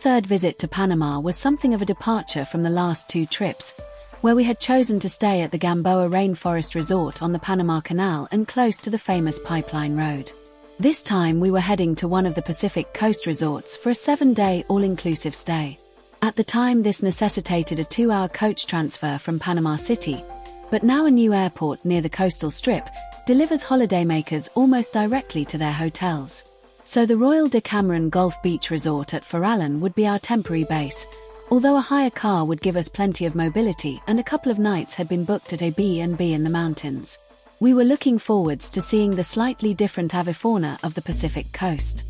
third visit to Panama was something of a departure from the last two trips, where we had chosen to stay at the Gamboa Rainforest Resort on the Panama Canal and close to the famous pipeline road. This time we were heading to one of the Pacific Coast resorts for a 7-day all-inclusive stay. At the time this necessitated a 2-hour coach transfer from Panama City, but now a new airport near the coastal strip delivers holidaymakers almost directly to their hotels. So the Royal Decameron Golf Beach Resort at Farallon would be our temporary base, although a hire car would give us plenty of mobility and a couple of nights had been booked at a B&B in the mountains. We were looking forwards to seeing the slightly different avifauna of the Pacific coast.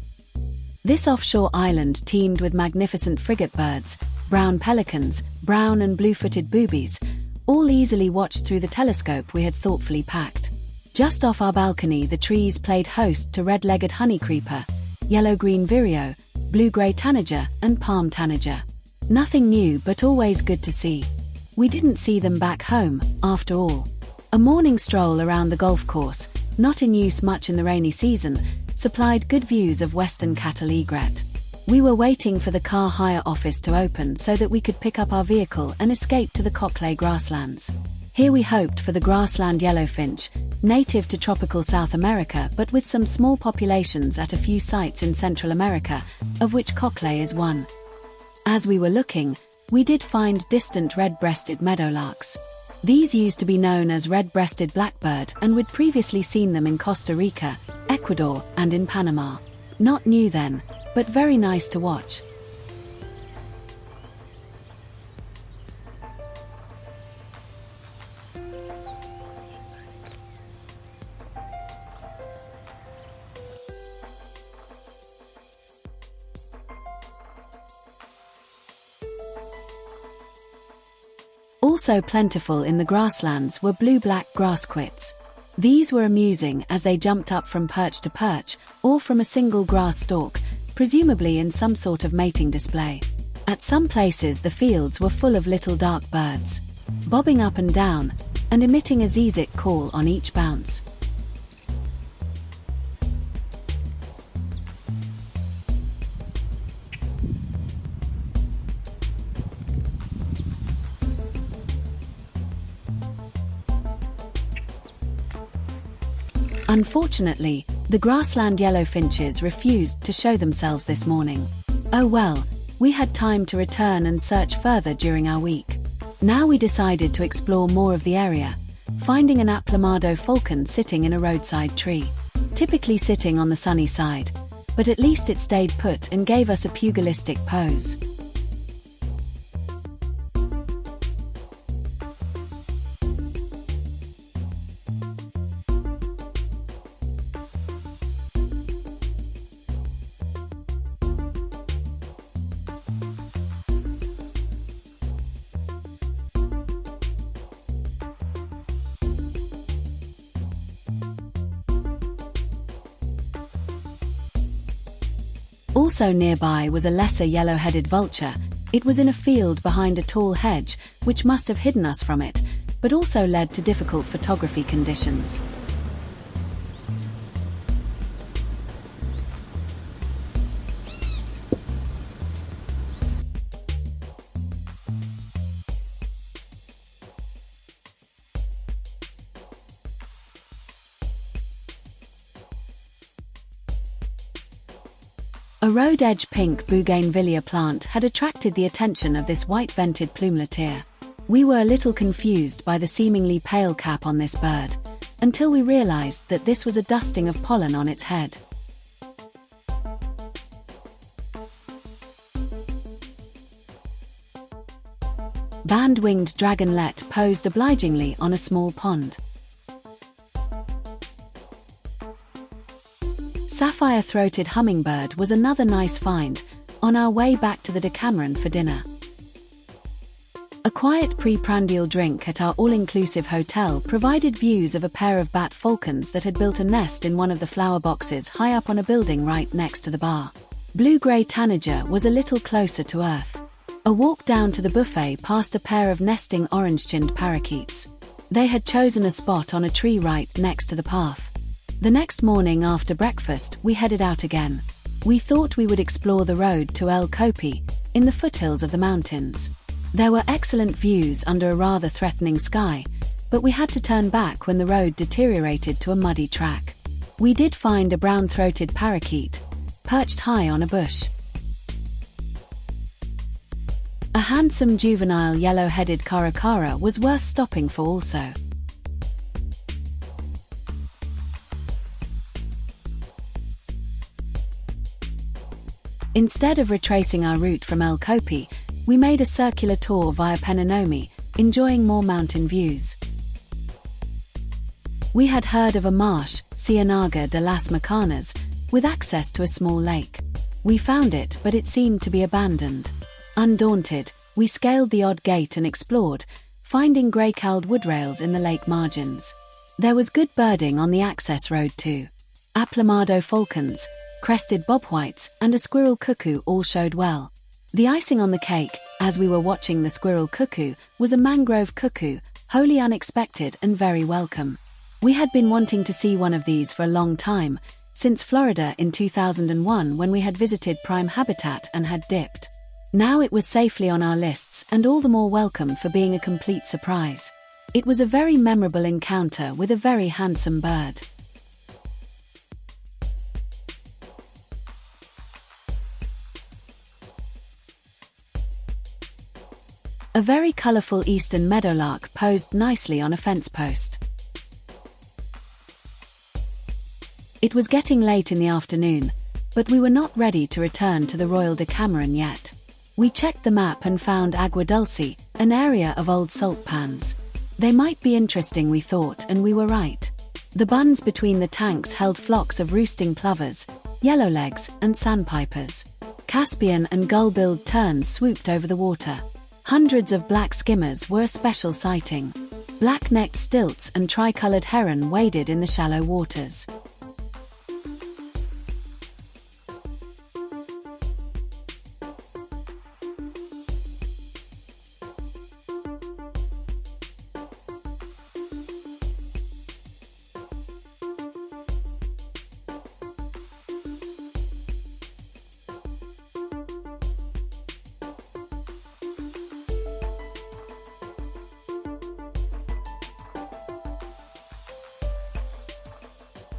This offshore island teemed with magnificent frigate birds, brown pelicans, brown and blue-footed boobies, all easily watched through the telescope we had thoughtfully packed. Just off our balcony the trees played host to red-legged honeycreeper, yellow-green vireo, blue-grey tanager and palm tanager. Nothing new but always good to see. We didn't see them back home, after all. A morning stroll around the golf course, not in use much in the rainy season, supplied good views of western cattle egret. We were waiting for the car hire office to open so that we could pick up our vehicle and escape to the Coclay grasslands. Here we hoped for the grassland yellowfinch, native to tropical South America but with some small populations at a few sites in Central America, of which Coclay is one. As we were looking, we did find distant red-breasted meadowlarks. These used to be known as red-breasted blackbird and we'd previously seen them in Costa Rica, Ecuador and in Panama. Not new then, but very nice to watch. Also plentiful in the grasslands were blue-black grassquits. These were amusing as they jumped up from perch to perch, or from a single grass stalk, presumably in some sort of mating display. At some places the fields were full of little dark birds, bobbing up and down, and emitting a zizek call on each bounce. Unfortunately, the grassland yellowfinches refused to show themselves this morning. Oh well, we had time to return and search further during our week. Now we decided to explore more of the area, finding an aplomado falcon sitting in a roadside tree, typically sitting on the sunny side, but at least it stayed put and gave us a pugilistic pose. Also nearby was a lesser yellow-headed vulture. It was in a field behind a tall hedge, which must have hidden us from it, but also led to difficult photography conditions. A road-edge pink bougainvillea plant had attracted the attention of this white-vented plumeletier. We were a little confused by the seemingly pale cap on this bird, until we realized that this was a dusting of pollen on its head. Band-winged dragonlet posed obligingly on a small pond. Sapphire-throated hummingbird was another nice find, on our way back to the Decameron for dinner. A quiet pre-prandial drink at our all-inclusive hotel provided views of a pair of bat falcons that had built a nest in one of the flower boxes high up on a building right next to the bar. Blue-grey tanager was a little closer to earth. A walk down to the buffet past a pair of nesting orange-chinned parakeets. They had chosen a spot on a tree right next to the path. The next morning after breakfast we headed out again. We thought we would explore the road to El Copi, in the foothills of the mountains. There were excellent views under a rather threatening sky, but we had to turn back when the road deteriorated to a muddy track. We did find a brown-throated parakeet, perched high on a bush. A handsome juvenile yellow-headed caracara was worth stopping for also. Instead of retracing our route from El Kopi, we made a circular tour via Penonomé, enjoying more mountain views. We had heard of a marsh, Ciénaga de las Macanas, with access to a small lake. We found it, but it seemed to be abandoned. Undaunted, we scaled the odd gate and explored, finding grey-cowled woodrails in the lake margins. There was good birding on the access road too. Aplomado falcons, crested bobwhites, and a squirrel cuckoo all showed well. The icing on the cake, as we were watching the squirrel cuckoo, was a mangrove cuckoo, wholly unexpected and very welcome. We had been wanting to see one of these for a long time, since Florida in 2001 when we had visited prime habitat and had dipped. Now it was safely on our lists and all the more welcome for being a complete surprise. It was a very memorable encounter with a very handsome bird. A very colourful eastern meadowlark posed nicely on a fence post. It was getting late in the afternoon, but we were not ready to return to the Royal Decameron yet. We checked the map and found Agua Dulce, an area of old salt pans. They might be interesting, we thought, and we were right. The bunds between the tanks held flocks of roosting plovers, yellowlegs, and sandpipers. Caspian and gull-billed terns swooped over the water. Hundreds of black skimmers were a special sighting. Black-necked stilts and tricolored heron waded in the shallow waters.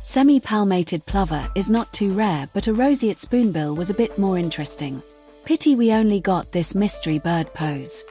Semi-palmated plover is not too rare, but a roseate spoonbill was a bit more interesting. Pity we only got this mystery bird pose.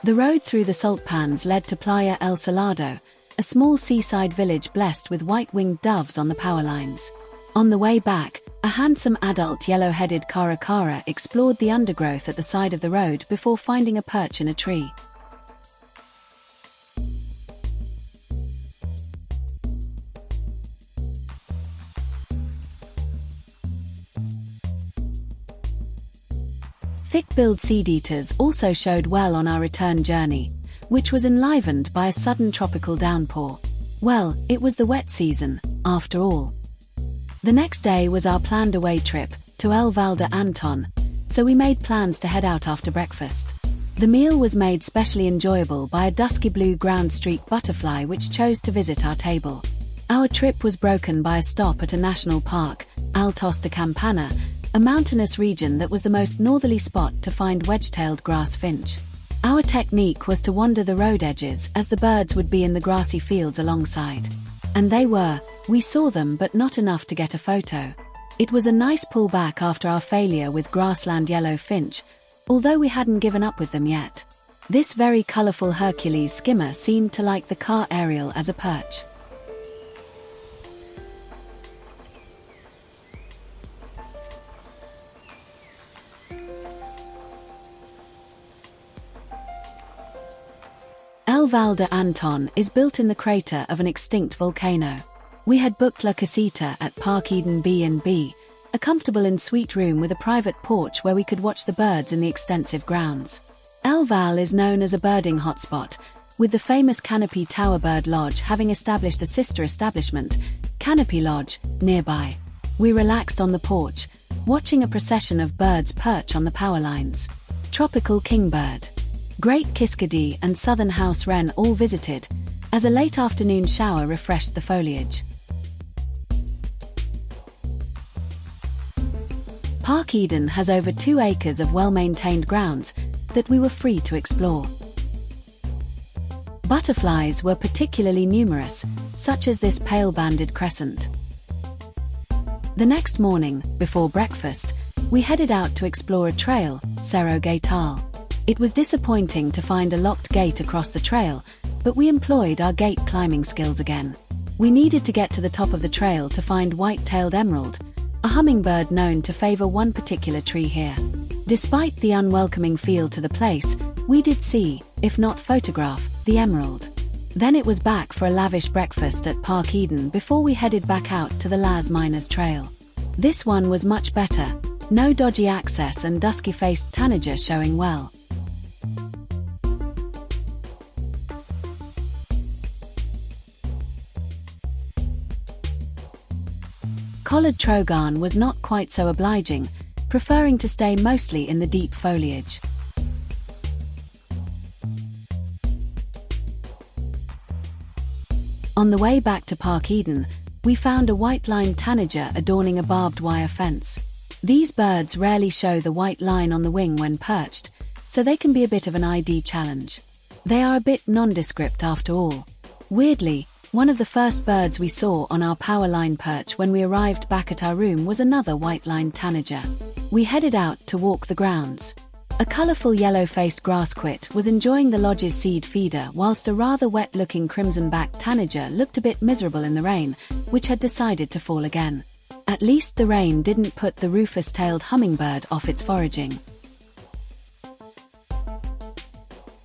The road through the salt pans led to Playa El Salado, a small seaside village blessed with white-winged doves on the power lines. On the way back, a handsome adult yellow-headed caracara explored the undergrowth at the side of the road before finding a perch in a tree. Thick-billed seed-eaters also showed well on our return journey, which was enlivened by a sudden tropical downpour. Well, it was the wet season, after all. The next day was our planned away trip, to El Valle de Anton, so we made plans to head out after breakfast. The meal was made specially enjoyable by a dusky blue ground-streaked butterfly which chose to visit our table. Our trip was broken by a stop at a national park, Altos de Campana, a mountainous region that was the most northerly spot to find wedge-tailed grass finch. Our technique was to wander the road edges as the birds would be in the grassy fields alongside. And they were. We saw them, but not enough to get a photo. It was a nice pullback after our failure with grassland yellow finch, although we hadn't given up with them yet. This very colourful Hercules skimmer seemed to like the car aerial as a perch. El Valle de Anton is built in the crater of an extinct volcano. We had booked La Casita at Park Eden B&B, a comfortable and sweet room with a private porch where we could watch the birds in the extensive grounds. El Valle is known as a birding hotspot, with the famous Canopy Tower Bird Lodge having established a sister establishment, Canopy Lodge, nearby. We relaxed on the porch, watching a procession of birds perch on the power lines. Tropical kingbird, Great Kiskadee and southern house wren all visited, as a late afternoon shower refreshed the foliage. Park Eden has over 2 acres of well-maintained grounds that we were free to explore. Butterflies were particularly numerous, such as this pale-banded crescent. The next morning, before breakfast, we headed out to explore a trail, Cerro Gatal. It was disappointing to find a locked gate across the trail, but we employed our gate climbing skills again. We needed to get to the top of the trail to find white-tailed emerald, a hummingbird known to favor one particular tree here. Despite the unwelcoming feel to the place, we did see, if not photograph, the emerald. Then it was back for a lavish breakfast at Park Eden before we headed back out to the Las Minas Trail. This one was much better, no dodgy access and dusky-faced tanager showing well. Collared trogon was not quite so obliging, preferring to stay mostly in the deep foliage. On the way back to Park Eden, we found a white-lined tanager adorning a barbed wire fence. These birds rarely show the white line on the wing when perched, so they can be a bit of an ID challenge. They are a bit nondescript after all. Weirdly, one of the first birds we saw on our power line perch when we arrived back at our room was another white-lined tanager. We headed out to walk the grounds. A colourful yellow-faced grassquit was enjoying the lodge's seed feeder, whilst a rather wet-looking crimson-backed tanager looked a bit miserable in the rain, which had decided to fall again. At least the rain didn't put the rufous-tailed hummingbird off its foraging.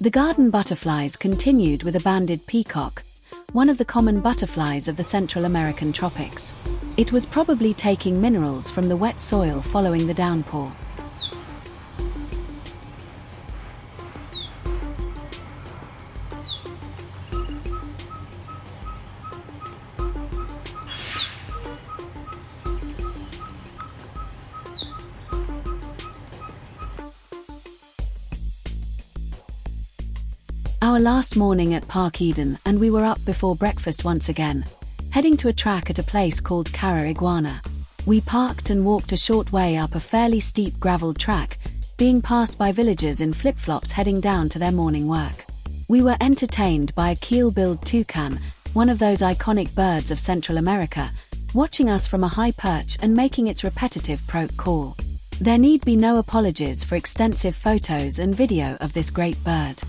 The garden butterflies continued with a banded peacock, one of the common butterflies of the Central American tropics. It was probably taking minerals from the wet soil following the downpour. Our last morning at Park Eden, and we were up before breakfast once again, heading to a track at a place called Cara Iguana. We parked and walked a short way up a fairly steep gravelled track, being passed by villagers in flip-flops heading down to their morning work. We were entertained by a keel-billed toucan, one of those iconic birds of Central America, watching us from a high perch and making its repetitive croak call. There need be no apologies for extensive photos and video of this great bird.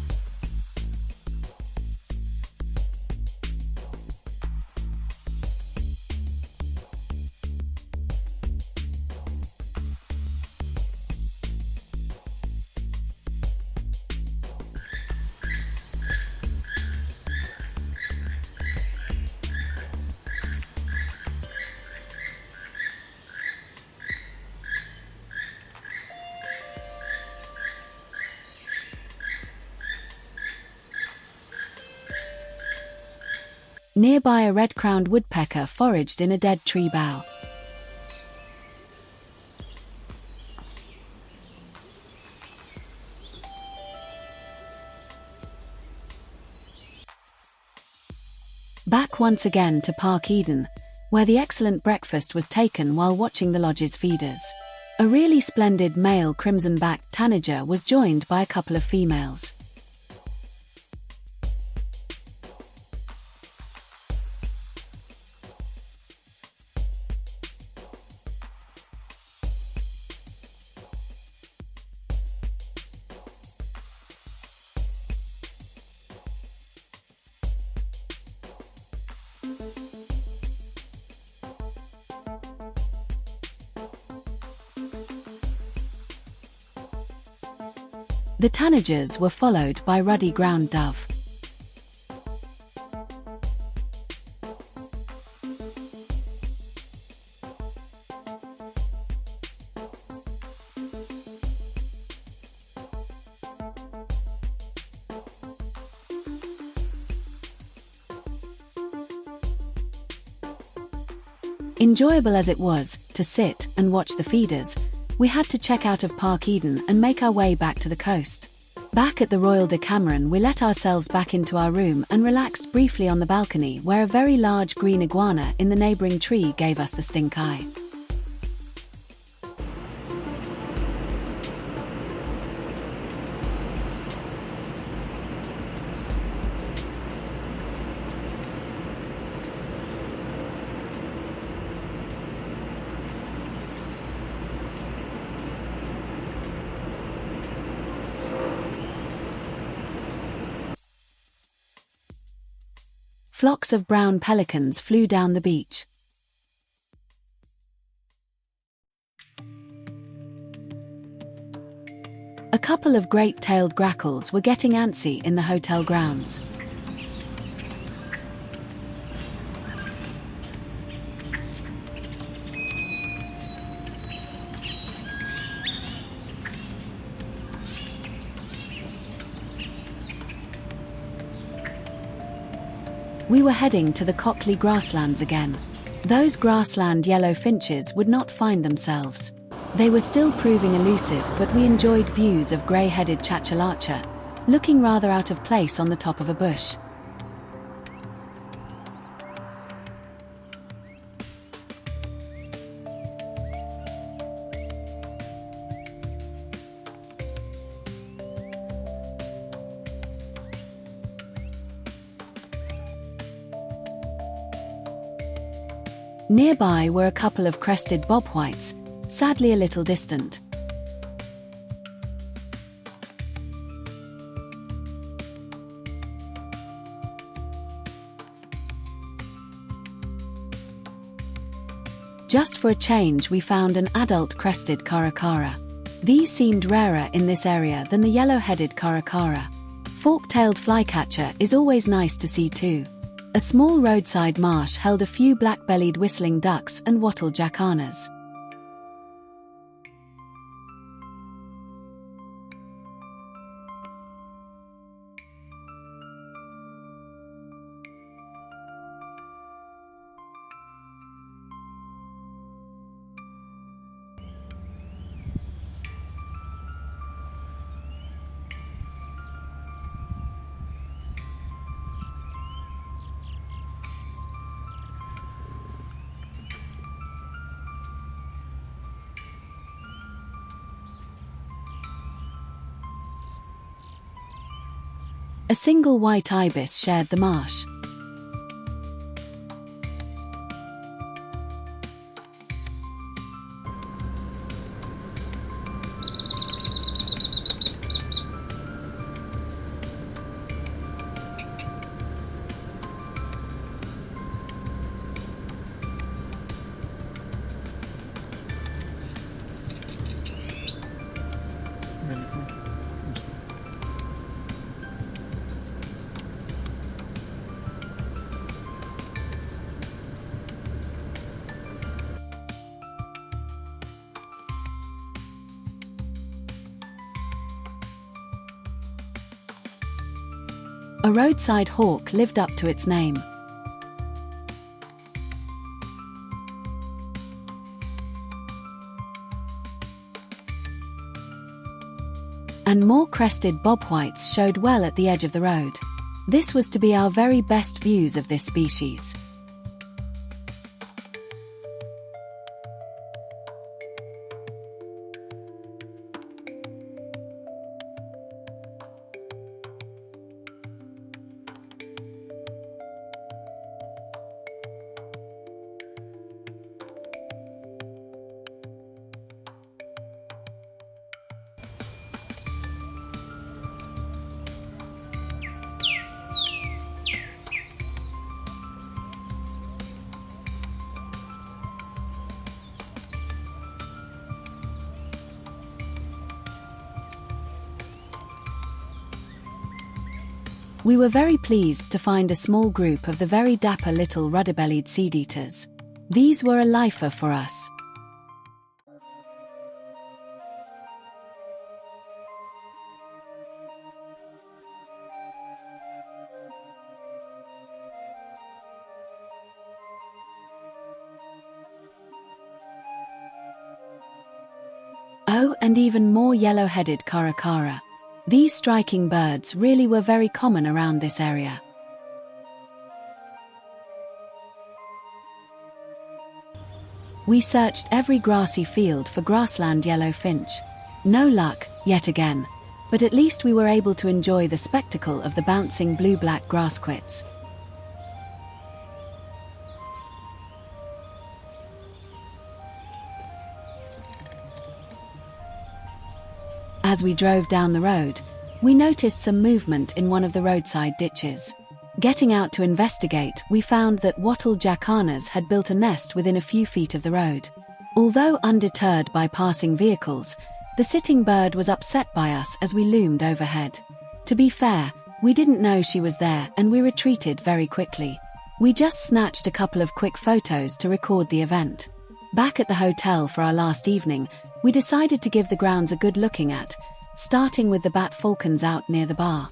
Nearby, a red-crowned woodpecker foraged in a dead tree bough. Back once again to Park Eden, where the excellent breakfast was taken while watching the lodge's feeders. A really splendid male crimson-backed tanager was joined by a couple of females. The tanagers were followed by ruddy ground dove. Enjoyable as it was to sit and watch the feeders, we had to check out of Park Eden and make our way back to the coast. Back at the Royal Decameron, we let ourselves back into our room and relaxed briefly on the balcony, where a very large green iguana in the neighboring tree gave us the stink eye. Flocks of brown pelicans flew down the beach. A couple of great-tailed grackles were getting antsy in the hotel grounds. We were heading to the Cockley grasslands again. Those grassland yellow finches would not find themselves. They were still proving elusive, but we enjoyed views of grey-headed chachalacha, looking rather out of place on the top of a bush. Nearby were a couple of crested bobwhites, sadly a little distant. Just for a change, we found an adult crested caracara. These seemed rarer in this area than the yellow-headed caracara. Fork-tailed flycatcher is always nice to see too. A small roadside marsh held a few black-bellied whistling ducks and wattle jacanas. A single white ibis shared the marsh. A roadside hawk lived up to its name. And more crested bobwhites showed well at the edge of the road. This was to be our very best views of this species. We were very pleased to find a small group of the very dapper little rudder-bellied seed-eaters. These were a lifer for us. Oh, and even more yellow-headed caracara. These striking birds really were very common around this area. We searched every grassy field for grassland yellowfinch. No luck, yet again, but at least we were able to enjoy the spectacle of the bouncing blue-black grassquits. As we drove down the road, we noticed some movement in one of the roadside ditches. Getting out to investigate, we found that wattle jacanas had built a nest within a few feet of the road. Although undeterred by passing vehicles, the sitting bird was upset by us as we loomed overhead. To be fair, we didn't know she was there and we retreated very quickly. We just snatched a couple of quick photos to record the event. Back at the hotel for our last evening, we decided to give the grounds a good looking at, starting with the bat falcons out near the bar.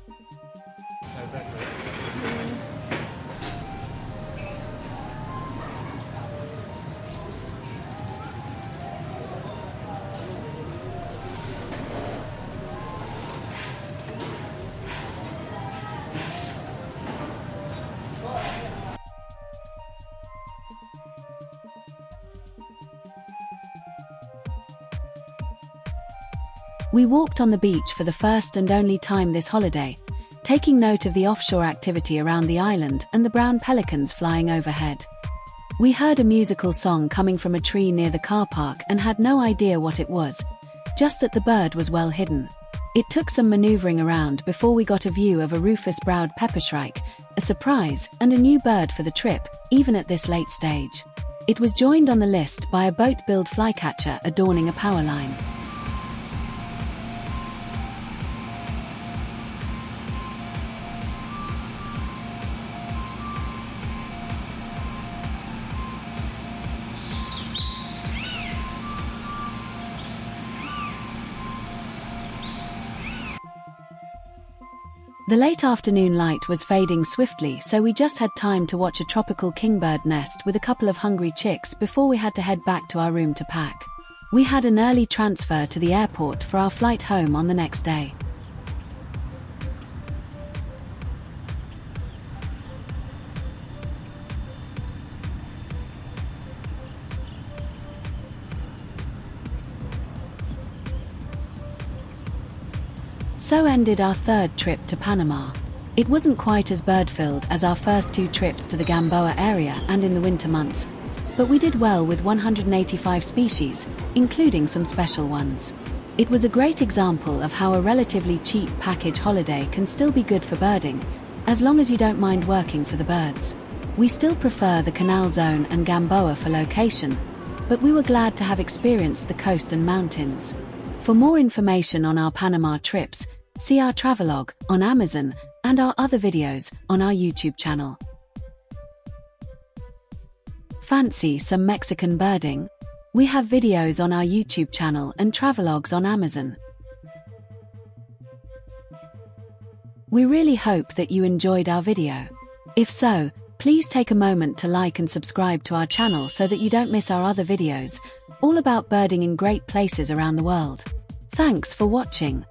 We walked on the beach for the first and only time this holiday, taking note of the offshore activity around the island and the brown pelicans flying overhead. We heard a musical song coming from a tree near the car park and had no idea what it was, just that the bird was well hidden. It took some maneuvering around before we got a view of a rufous-browed peppershrike, a surprise and a new bird for the trip, even at this late stage. It was joined on the list by a boat-billed flycatcher adorning a power line. The late afternoon light was fading swiftly, so we just had time to watch a tropical kingbird nest with a couple of hungry chicks before we had to head back to our room to pack. We had an early transfer to the airport for our flight home on the next day. So ended our third trip to Panama. It wasn't quite as bird-filled as our first two trips to the Gamboa area and in the winter months, but we did well with 185 species, including some special ones. It was a great example of how a relatively cheap package holiday can still be good for birding, as long as you don't mind working for the birds. We still prefer the Canal Zone and Gamboa for location, but we were glad to have experienced the coast and mountains. For more information on our Panama trips, see our travelogue on Amazon and our other videos on our YouTube channel. Fancy some Mexican birding? We have videos on our YouTube channel and travelogues on Amazon. We really hope that you enjoyed our video. If so, please take a moment to like and subscribe to our channel so that you don't miss our other videos, all about birding in great places around the world. Thanks for watching.